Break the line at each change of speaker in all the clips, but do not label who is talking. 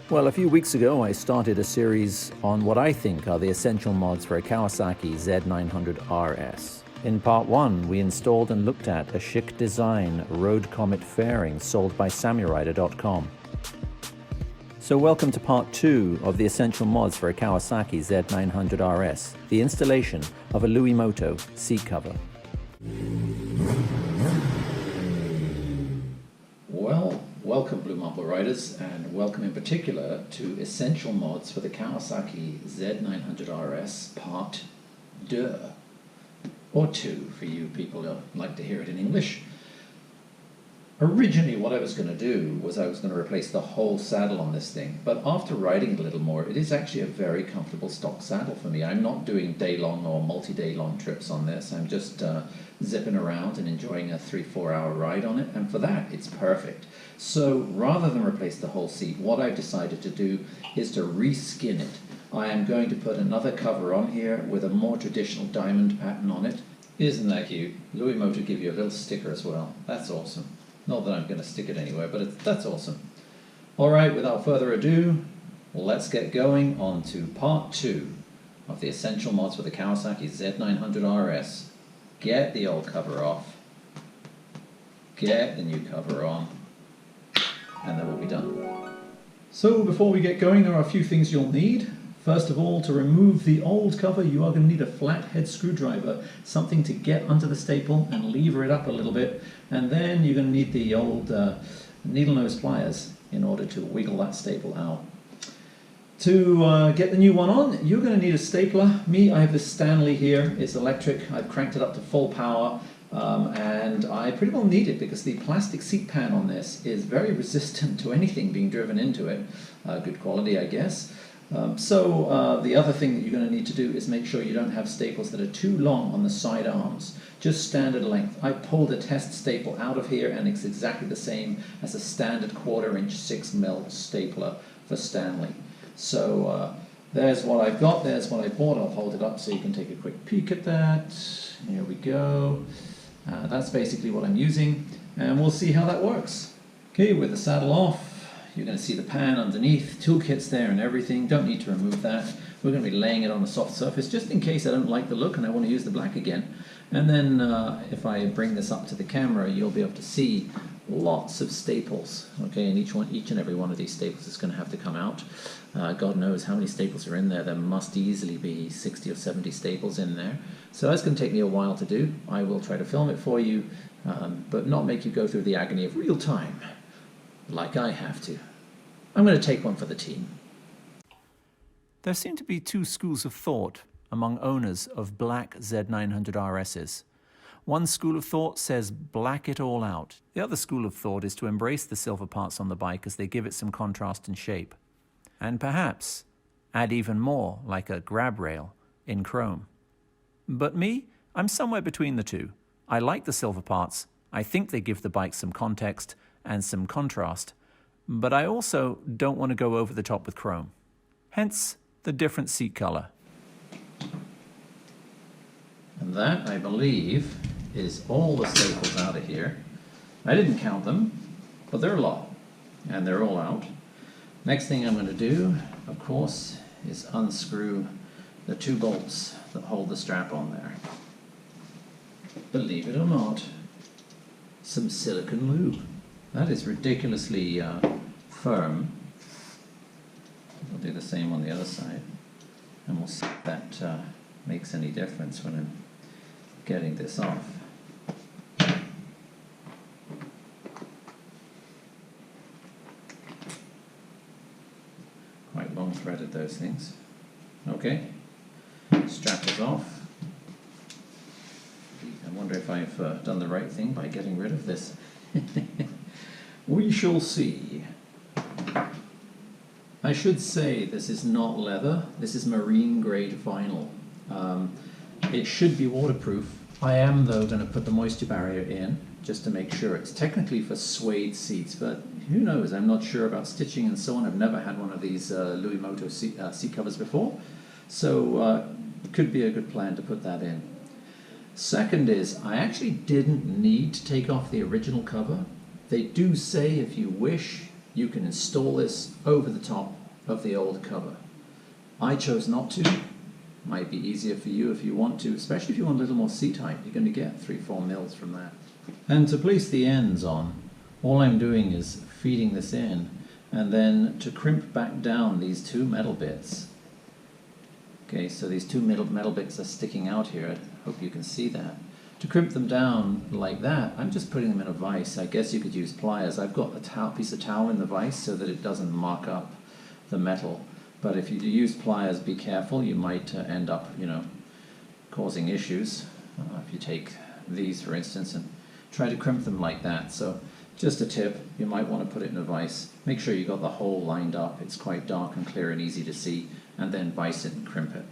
Well, a few weeks ago I started a series on what I think are the essential mods for a Kawasaki Z900RS. In part 1, we installed and looked at a chic design Road Comet fairing sold by samurider.com. So welcome to part 2 of the essential mods for a Kawasaki Z900RS, the installation of a Luimoto seat cover. Well, welcome BlueMarbleRiders, and welcome in particular to essential mods for the Kawasaki Z900RS part 2, or 2 for you people who like to hear it in English. Originally what I was going to do was I was going to replace the whole saddle on this thing, but after riding it a little more, it is actually a very comfortable stock saddle for me. I'm not doing day-long or multi-day long trips on this. I'm just zipping around and enjoying a 3-4 hour ride on it, and for that it's perfect. So rather than replace the whole seat, what I've decided to do is to reskin it. I am going to put another cover on here with a more traditional diamond pattern on it. Isn't that cute? Luimoto give you a little sticker as well. That's awesome. Not that I'm going to stick it anywhere, but that's awesome. Alright, without further ado, let's get going on to part 2 of the essential mods for the Kawasaki Z900RS. Get the old cover off, get the new cover on, and then we'll be done. So before we get going, there are a few things you'll need. First of all, to remove the old cover, you are going to need a flathead screwdriver, something to get under the staple and lever it up a little bit. And then you're going to need the old needle nose pliers in order to wiggle that staple out. To get the new one on, you're going to need a stapler. I have this Stanley here. It's electric. I've cranked it up to full power. And I pretty well need it because the plastic seat pan on this is very resistant to anything being driven into it. Good quality, I guess. The other thing that you're going to need to do is make sure you don't have staples that are too long on the side arms. Just standard length. I pulled a test staple out of here and it's exactly the same as a standard 1/4 inch 6mm stapler for Stanley. So there's what I've got, there's what I bought. I'll hold it up so you can take a quick peek at that. Here we go. That's basically what I'm using, and we'll see how that works. Okay, with the saddle off, you're going to see the pan underneath, toolkits there and everything. Don't need to remove that. We're going to be laying it on a soft surface just in case I don't like the look and I want to use the black again. And then if I bring this up to the camera, you'll be able to see lots of staples. Okay, and each and every one of these staples is going to have to come out. God knows how many staples are in there. There must easily be 60 or 70 staples in there. So that's going to take me a while to do. I will try to film it for you, but not make you go through the agony of real time like I have to. I'm going to take one for the team. There seem to be two schools of thought among owners of black Z900RSs. One school of thought says black it all out. The other school of thought is to embrace the silver parts on the bike as they give it some contrast and shape. And perhaps add even more, like a grab rail, in chrome. But me, I'm somewhere between the two. I like the silver parts. I think they give the bike some context and some contrast, but I also don't want to go over the top with chrome. Hence the different seat color. And that, I believe, is all the staples out of here. I didn't count them, but they're a lot, and they're all out. Next thing I'm going to do, of course, is unscrew the 2 bolts that hold the strap on there. Believe it or not, some silicone lube. That is ridiculously firm. I'll do the same on the other side, and we'll see if that makes any difference when I'm getting this off. Quite long threaded, those things. Okay, strap is off. I wonder if I've done the right thing by getting rid of this. We shall see. I should say this is not leather, this is marine grade vinyl. It should be waterproof. I am though going to put the moisture barrier in just to make sure. It's technically for suede seats, but who knows, I'm not sure about stitching and so on. I've never had one of these Luimoto seat covers before, so it could be a good plan to put that in. Second is, I actually didn't need to take off the original cover. They do say if you wish, you can install this over the top of the old cover. I chose not to. Might be easier for you if you want to, especially if you want a little more seat height. You're going to get 3-4 mils from that. And to place the ends on, all I'm doing is feeding this in, and then to crimp back down these two metal bits. Okay, so these two metal bits are sticking out here. I hope you can see that. To crimp them down like that, I'm just putting them in a vise. I guess you could use pliers. I've got a piece of towel in the vise so that it doesn't mark up the metal. But if you use pliers, be careful. You might end up, causing issues. If you take these, for instance, and try to crimp them like that. So just a tip, you might want to put it in a vise. Make sure you got the hole lined up. It's quite dark and clear and easy to see. And then vise it and crimp it.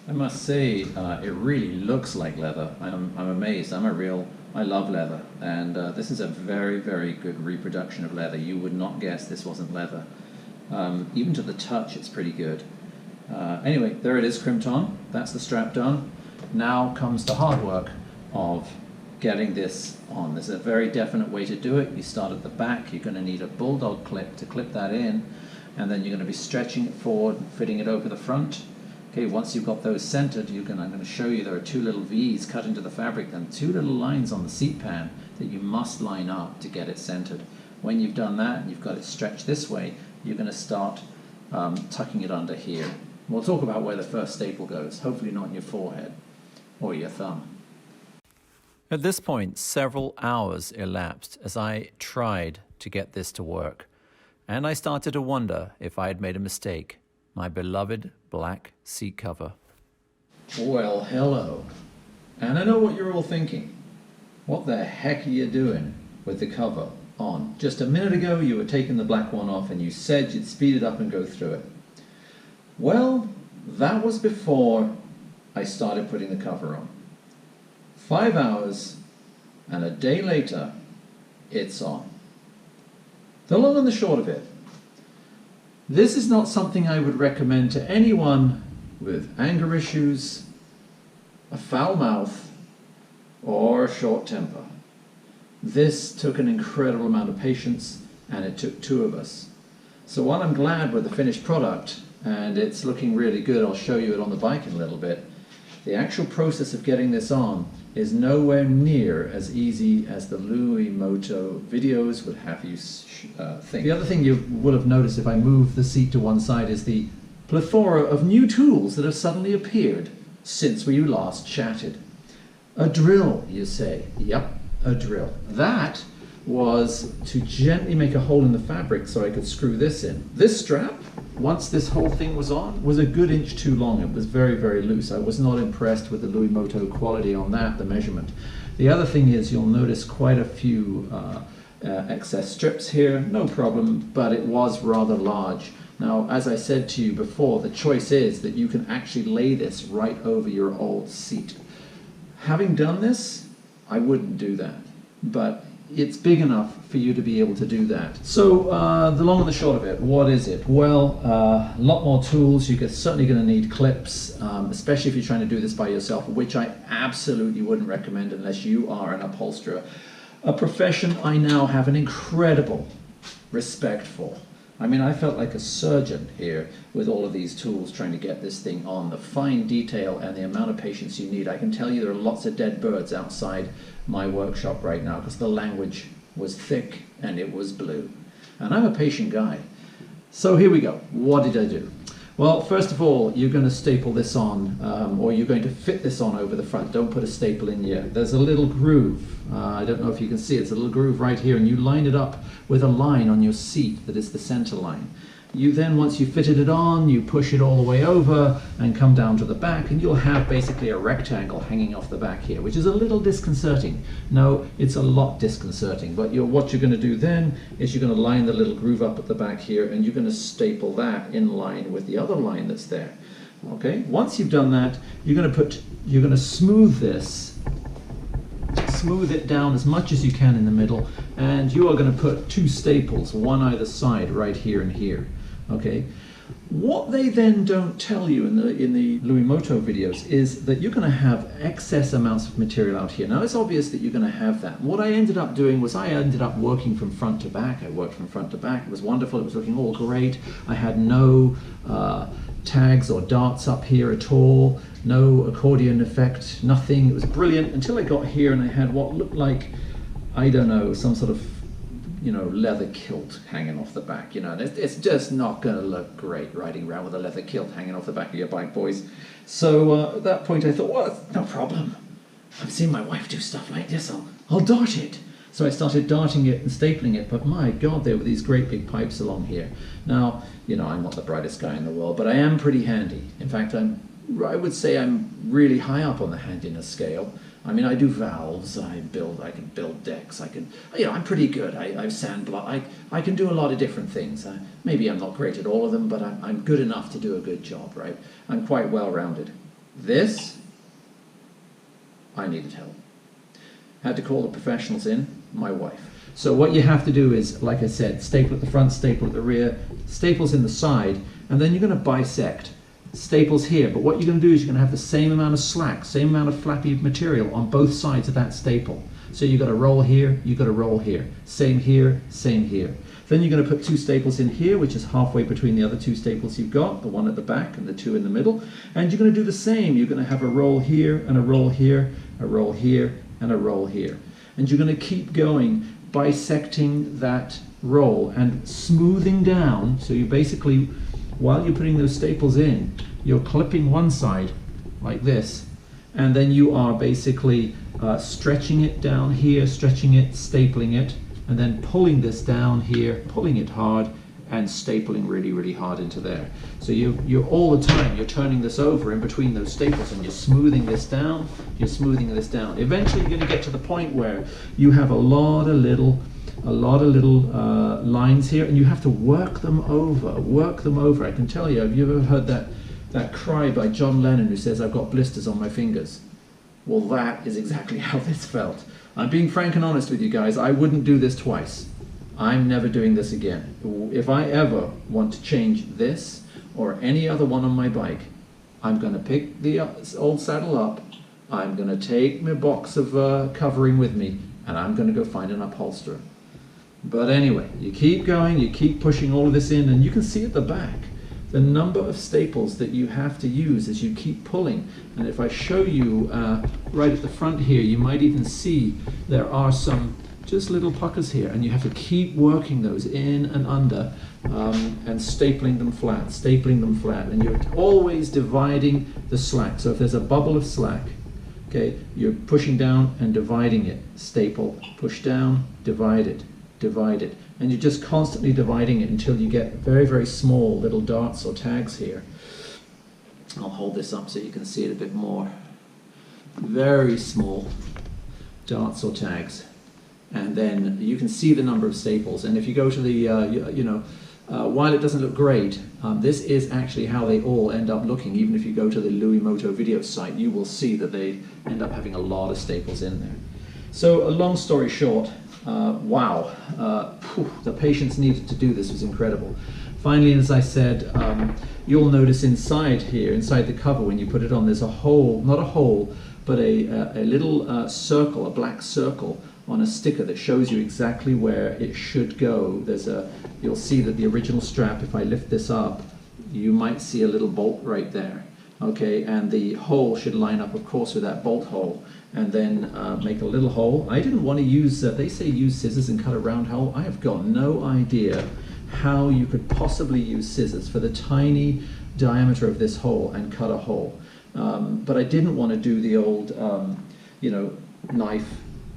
I must say, it really looks like leather. I'm amazed. I love leather. And this is a very, very good reproduction of leather. You would not guess this wasn't leather. Even to the touch, it's pretty good. Anyway, there it is crimped on. That's the strap done. Now comes the hard work of getting this on. There's a very definite way to do it. You start at the back. You're going to need a bulldog clip to clip that in. And then you're going to be stretching it forward, fitting it over the front. Okay, once you've got those centered, I'm going to show you there are two little V's cut into the fabric and two little lines on the seat pan that you must line up to get it centered. When you've done that and you've got it stretched this way, you're going to start tucking it under here. We'll talk about where the first staple goes, hopefully not in your forehead or your thumb. At this point, several hours elapsed as I tried to get this to work. And I started to wonder if I had made a mistake. My beloved black seat cover. Well, hello. And I know what you're all thinking. What the heck are you doing with the cover on? Just a minute ago you were taking the black one off and you said you'd speed it up and go through it. Well, that was before I started putting the cover on. 5 hours and a day later, it's on. The long and the short of it, this is not something I would recommend to anyone with anger issues, a foul mouth, or a short temper. This took an incredible amount of patience, and it took two of us. So while I'm glad with the finished product, and it's looking really good, I'll show you it on the bike in a little bit, the actual process of getting this on is nowhere near as easy as the Luimoto videos would have you think. The other thing you will have noticed if I move the seat to one side is the plethora of new tools that have suddenly appeared since we last chatted. A drill, you say. Yep, a drill. That was to gently make a hole in the fabric so I could screw this in. This strap, once this whole thing was on, was a good inch too long. It was very, very loose. I was not impressed with the Luimoto quality on that, the measurement. The other thing is you'll notice quite a few excess strips here, no problem, but it was rather large. Now, as I said to you before, the choice is that you can actually lay this right over your old seat. Having done this, I wouldn't do that, but it's big enough for you to be able to do that. So the long and the short of it, what is it? Well, a lot more tools. You're certainly going to need clips, especially if you're trying to do this by yourself, which I absolutely wouldn't recommend unless you are an upholsterer. A profession I now have an incredible respect for. I mean, I felt like a surgeon here with all of these tools trying to get this thing on. The fine detail and the amount of patience you need. I can tell you there are lots of dead birds outside my workshop right now because the language was thick and it was blue. And I'm a patient guy. So here we go. What did I do? Well, first of all, you're going to staple this on, or you're going to fit this on over the front. Don't put a staple in yet. There's a little groove. I don't know if you can see it. It's a little groove right here, and you line it up with a line on your seat that is the center line. You then, once you've fitted it on, you push it all the way over and come down to the back, and you'll have basically a rectangle hanging off the back here, which is a little disconcerting. No, it's a lot disconcerting, but what you're going to do then is you're going to line the little groove up at the back here, and you're going to staple that in line with the other line that's there. Okay, once you've done that, you're going to smooth this, smooth it down as much as you can in the middle, and you are going to put two staples, one either side, right here and here. Okay, What they then don't tell you in the Luimoto videos is that you're going to have excess amounts of material out here. Now it's obvious that you're going to have that. What I ended up doing was I ended up working from front to back. I worked from front to back. It was wonderful. It was looking all great. I had no tags or darts up here at all. No accordion effect, nothing. It was brilliant until I got here and I had what looked like, I don't know, some sort of, you know, leather kilt hanging off the back. You know, it's just not going to look great riding around with a leather kilt hanging off the back of your bike, boys. So at that point I thought, well, no problem. I've seen my wife do stuff like this. I'll dart it. So I started darting it and stapling it, but my God, there were these great big pipes along here. Now, you know, I'm not the brightest guy in the world, but I am pretty handy. In fact, I would say I'm really high up on the handiness scale. I mean, I do valves, I can build decks, you know, I'm pretty good. I sandblock, I can do a lot of different things. Maybe I'm not great at all of them, but I'm good enough to do a good job, right? I'm quite well-rounded. This, I needed help. Had to call the professionals in, my wife. So what you have to do is, like I said, staple at the front, staple at the rear, staples in the side, and then you're going to bisect. Staples here, but what you're going to do is you're going to have the same amount of slack, same amount of flappy material on both sides of that staple. So you've got to roll here, you've got to roll here. Same here, same here. Then you're going to put two staples in here, which is halfway between the other two staples you've got, the one at the back and the two in the middle. And you're going to do the same. You're going to have a roll here and a roll here, a roll here and a roll here. And you're going to keep going, bisecting that roll and smoothing down. So you basically, while you're putting those staples in, you're clipping one side like this, and then you are basically stretching it down here, stretching it, stapling it, and then pulling this down here, pulling it hard, and stapling really, really hard into there. So you're all the time, you're turning this over in between those staples, and you're smoothing this down, you're smoothing this down. Eventually you're going to get to the point where you have a lot of little lines here, and you have to work them over. I can tell you, have you ever heard that cry by John Lennon who says, "I've got blisters on my fingers"? Well, that is exactly how this felt. I'm being frank and honest with you guys. I wouldn't do this twice. I'm never doing this again. If I ever want to change this or any other one on my bike, I'm going to pick the old saddle up, I'm going to take my box of covering with me, and I'm going to go find an upholsterer. But anyway, you keep going, you keep pushing all of this in, and you can see at the back the number of staples that you have to use as you keep pulling. And if I show you right at the front here, you might even see there are some just little puckers here, and you have to keep working those in and under and stapling them flat, and you're always dividing the slack. So if there's a bubble of slack, okay, you're pushing down and dividing it. Staple, push down, divide it, and you're just constantly dividing it until you get very, very small little darts or tags here. I'll hold this up so you can see it a bit more. Very small darts or tags, and then you can see the number of staples. And if you go to the while it doesn't look great, this is actually how they all end up looking. Even if you go to the Luimoto video site, you will see that they end up having a lot of staples in there. So a long story short, wow, the patience needed to do this was incredible. Finally, as I said, you'll notice inside here, inside the cover, when you put it on, there's a hole, not a hole, but a little circle, a black circle on a sticker that shows you exactly where it should go. You'll see that the original strap, if I lift this up, you might see a little bolt right there. Okay, and the hole should line up, of course, with that bolt hole, and then make a little hole. I didn't want to use, they say use scissors and cut a round hole. I have got no idea how you could possibly use scissors for the tiny diameter of this hole and cut a hole. But I didn't want to do the old,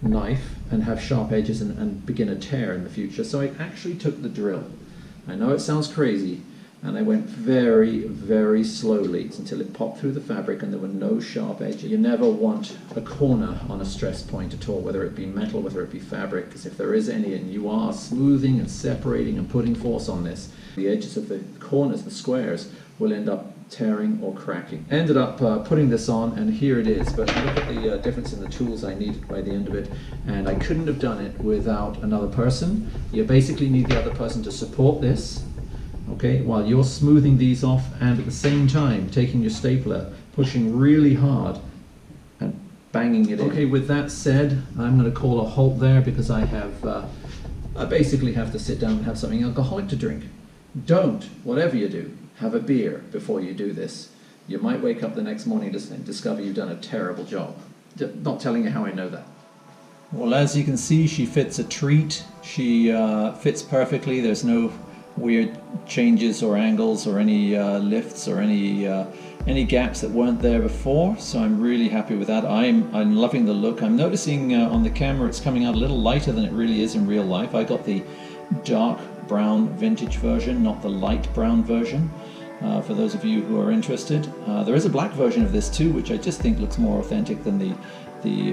knife and have sharp edges and begin a tear in the future. So I actually took the drill. I know it sounds crazy, and I went very, very slowly until it popped through the fabric and there were no sharp edges. You never want a corner on a stress point at all, whether it be metal, whether it be fabric, because if there is any and you are smoothing and separating and putting force on this, the edges of the corners, the squares, will end up tearing or cracking. Ended up putting this on, and here it is. But look at the difference in the tools I needed by the end of it, and I couldn't have done it without another person. You basically need the other person to support this. okay, while you're smoothing these off and at the same time taking your stapler, pushing really hard and banging it in. Okay, with that said, I'm going to call a halt there because I basically have to sit down and have something alcoholic to drink. Don't, whatever you do, have a beer before you do this. You might wake up the next morning and discover you've done a terrible job. Not telling you how I know that. Well, as you can see, she fits a treat. She fits perfectly. There's no weird changes or angles or any lifts or any gaps that weren't there before. So I'm really happy with that. I'm loving the look. I'm noticing on the camera it's coming out a little lighter than it really is in real life. I got the dark brown vintage version, not the light brown version. For those of you who are interested, there is a black version of this too, which I just think looks more authentic than the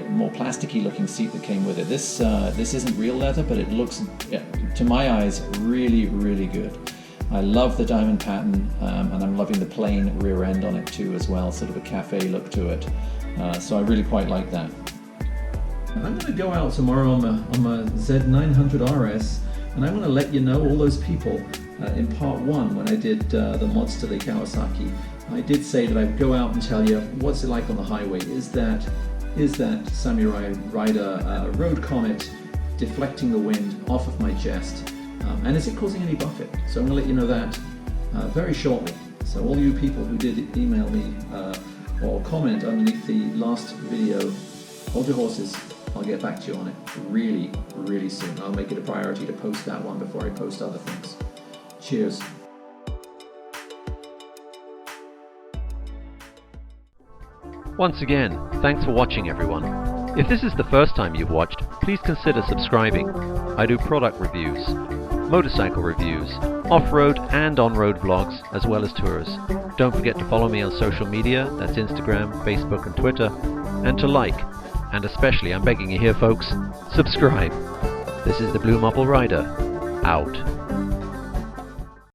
more plasticky looking seat that came with it. This isn't real leather, but it looks, to my eyes, really, really good. I love the diamond pattern, and I'm loving the plain rear end on it too as well, sort of a cafe look to it. So I really quite like that. I'm going to go out tomorrow on my Z900RS, and I'm going to let you know, all those people, in part 1 when I did the mods to the Kawasaki, I did say that I would go out and tell you what's it like on the highway. Is that Samurai Rider Road Comet deflecting the wind off of my chest, and is it causing any buffet? So I'm going to let you know that very shortly. So all you people who did email me or comment underneath the last video, hold your horses. I'll get back to you on it really, really soon. I'll make it a priority to post that one before I post other things. Cheers.
Once again, thanks for watching everyone. If this is the first time you've watched, please consider subscribing. I do product reviews, motorcycle reviews, off-road and on-road vlogs, as well as tours. Don't forget to follow me on social media, that's Instagram, Facebook and Twitter, and to like, and especially, I'm begging you here folks, subscribe. This is the BlueMarbleRider, out.